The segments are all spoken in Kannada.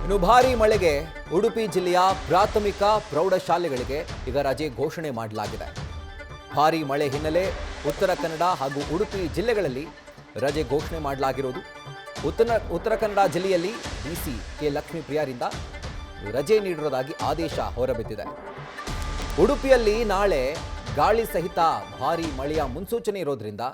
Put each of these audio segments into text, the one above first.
ಇನ್ನು ಭಾರೀ ಮಳೆಗೆ ಉಡುಪಿ ಜಿಲ್ಲೆಯ ಪ್ರಾಥಮಿಕ ಪ್ರೌಢಶಾಲೆಗಳಿಗೆ ಈಗ ರಜೆ ಘೋಷಣೆ ಮಾಡಲಾಗಿದೆ. ಭಾರೀ ಮಳೆ ಹಿನ್ನೆಲೆ ಉತ್ತರ ಕನ್ನಡ ಹಾಗೂ ಉಡುಪಿ ಜಿಲ್ಲೆಗಳಲ್ಲಿ ರಜೆ ಘೋಷಣೆ ಮಾಡಲಾಗಿರುವುದು. ಉತ್ತರ ಕನ್ನಡ ಜಿಲ್ಲೆಯಲ್ಲಿ ಡಿಸಿ ಕೆ ಲಕ್ಷ್ಮೀಪ್ರಿಯರಿಂದ ರಜೆ ನೀಡಿರುವುದಾಗಿ ಆದೇಶ ಹೊರಬಿದ್ದಿದೆ. ಉಡುಪಿಯಲ್ಲಿ ನಾಳೆ ಗಾಳಿ ಸಹಿತ ಭಾರೀ ಮಳೆಯ ಮುನ್ಸೂಚನೆ ಇರೋದ್ರಿಂದ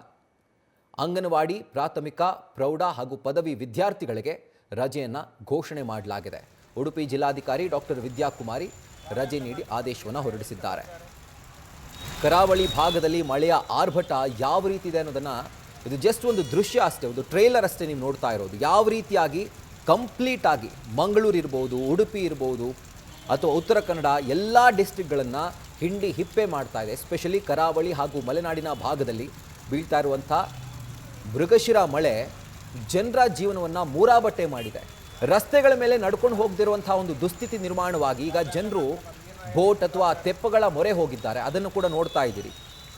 ಅಂಗನವಾಡಿ, ಪ್ರಾಥಮಿಕ, ಪ್ರೌಢ ಹಾಗೂ ಪದವಿ ವಿದ್ಯಾರ್ಥಿಗಳಿಗೆ ರಜೆಯನ್ನು ಘೋಷಣೆ ಮಾಡಲಾಗಿದೆ. ಉಡುಪಿ ಜಿಲ್ಲಾಧಿಕಾರಿ ಡಾಕ್ಟರ್ ವಿದ್ಯಾಕುಮಾರಿ ರಜೆ ನೀಡಿ ಆದೇಶವನ್ನು ಹೊರಡಿಸಿದ್ದಾರೆ. ಕರಾವಳಿ ಭಾಗದಲ್ಲಿ ಮಳೆಯ ಆರ್ಭಟ ಯಾವ ರೀತಿ ಇದೆ ಅನ್ನೋದನ್ನು, ಇದು ಜಸ್ಟ್ ಒಂದು ದೃಶ್ಯ ಅಷ್ಟೇ, ಒಂದು ಟ್ರೇಲರ್ ಅಷ್ಟೇ ನೀವು ನೋಡ್ತಾ ಇರೋದು. ಯಾವ ರೀತಿಯಾಗಿ ಕಂಪ್ಲೀಟ್ ಆಗಿ ಮಂಗಳೂರು ಇರ್ಬೋದು, ಉಡುಪಿ ಇರ್ಬೋದು ಅಥವಾ ಉತ್ತರ ಕನ್ನಡ ಎಲ್ಲ ಡಿಸ್ಟ್ರಿಕ್ಟ್ಗಳನ್ನು ಹಿಂಡಿ ಹಿಪ್ಪೆ ಮಾಡ್ತಾ ಇದೆ. ಎಸ್ಪೆಷಲಿ ಕರಾವಳಿ ಹಾಗೂ ಮಲೆನಾಡಿನ ಭಾಗದಲ್ಲಿ ಬೀಳ್ತಾ ಇರುವಂಥ ಮೃಗಶಿರ ಮಳೆ ಜನರ ಜೀವನವನ್ನು ಮೂರಾಬಟ್ಟೆ ಮಾಡಿದೆ. ರಸ್ತೆಗಳ ಮೇಲೆ ನಡ್ಕೊಂಡು ಹೋಗದಿರುವಂಥ ಒಂದು ದುಸ್ಥಿತಿ ನಿರ್ಮಾಣವಾಗಿ ಈಗ ಜನರು ಬೋಟ್ ಅಥವಾ ತೆಪ್ಪಗಳ ಮೊರೆ ಹೋಗಿದ್ದಾರೆ. ಅದನ್ನು ಕೂಡ ನೋಡ್ತಾ ಇದ್ದೀರಿ.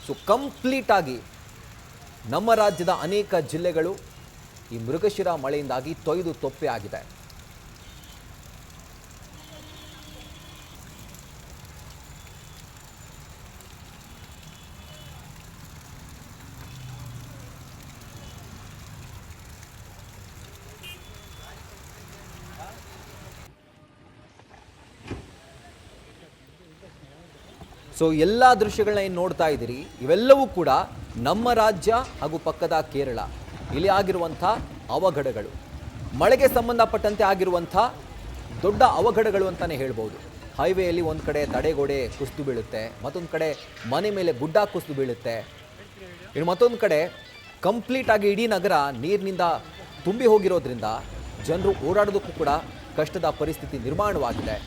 ಸೊ ಕಂಪ್ಲೀಟ್ ಆಗಿ ನಮ್ಮ ರಾಜ್ಯದ ಅನೇಕ ಜಿಲ್ಲೆಗಳು ಈ ಮೃಗಶಿರ ಮಳೆಯಿಂದಾಗಿ ತೊಯ್ದು ತೊಪ್ಪೆ ಆಗಿದೆ. ಸೊ ಎಲ್ಲ ದೃಶ್ಯಗಳನ್ನ ಏನು ನೋಡ್ತಾ ಇದ್ದೀರಿ, ಇವೆಲ್ಲವೂ ಕೂಡ ನಮ್ಮ ರಾಜ್ಯ ಹಾಗೂ ಪಕ್ಕದ ಕೇರಳ ಇಲ್ಲಿ ಆಗಿರುವಂಥ ಅವಘಡಗಳು, ಮಳೆಗೆ ಸಂಬಂಧಪಟ್ಟಂತೆ ಆಗಿರುವಂಥ ದೊಡ್ಡ ಅವಘಡಗಳು ಅಂತಲೇ ಹೇಳ್ಬೋದು. ಹೈವೇಯಲ್ಲಿ ಒಂದು ಕಡೆ ತಡೆಗೋಡೆ ಕುಸಿದು ಬೀಳುತ್ತೆ, ಮತ್ತೊಂದು ಕಡೆ ಮನೆ ಮೇಲೆ ಗುಡ್ಡ ಕುಸಿದು ಬೀಳುತ್ತೆ, ಇನ್ನು ಮತ್ತೊಂದು ಕಡೆ ಕಂಪ್ಲೀಟಾಗಿ ಇಡೀ ನಗರ ನೀರಿನಿಂದ ತುಂಬಿ ಹೋಗಿರೋದ್ರಿಂದ ಜನರು ಓಡಾಡೋದಕ್ಕೂ ಕೂಡ ಕಷ್ಟದ ಪರಿಸ್ಥಿತಿ ನಿರ್ಮಾಣವಾಗಿದೆ.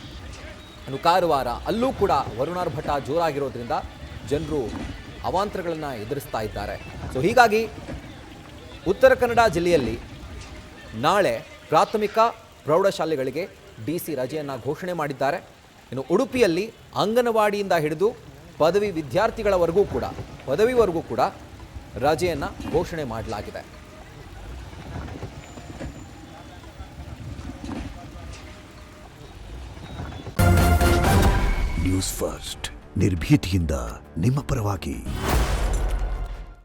ಇನ್ನು ಕಾರವಾರ ಅಲ್ಲೂ ಕೂಡ ವರುಣಾರ್ಭಟ ಜೋರಾಗಿರೋದ್ರಿಂದ ಜನರು ಅವಾಂತರಗಳನ್ನು ಎದುರಿಸ್ತಾ ಇದ್ದಾರೆ. ಸೊ ಹೀಗಾಗಿ ಉತ್ತರ ಕನ್ನಡ ಜಿಲ್ಲೆಯಲ್ಲಿ ನಾಳೆ ಪ್ರಾಥಮಿಕ ಪ್ರೌಢಶಾಲೆಗಳಿಗೆ ಡಿಸಿ ರಜೆಯನ್ನು ಘೋಷಣೆ ಮಾಡಿದ್ದಾರೆ. ಇನ್ನು ಉಡುಪಿಯಲ್ಲಿ ಅಂಗನವಾಡಿಯಿಂದ ಹಿಡಿದು ಪದವಿ ವಿದ್ಯಾರ್ಥಿಗಳವರೆಗೂ ಕೂಡ ಪದವಿವರೆಗೂ ಕೂಡ ರಜೆಯನ್ನು ಘೋಷಣೆ ಮಾಡಲಾಗಿದೆ. ನ್ಯೂಸ್ ಫಸ್ಟ್ ನಿರ್ಭೀತಿಯಿಂದ ನಿಮ್ಮ ಪರವಾಗಿ.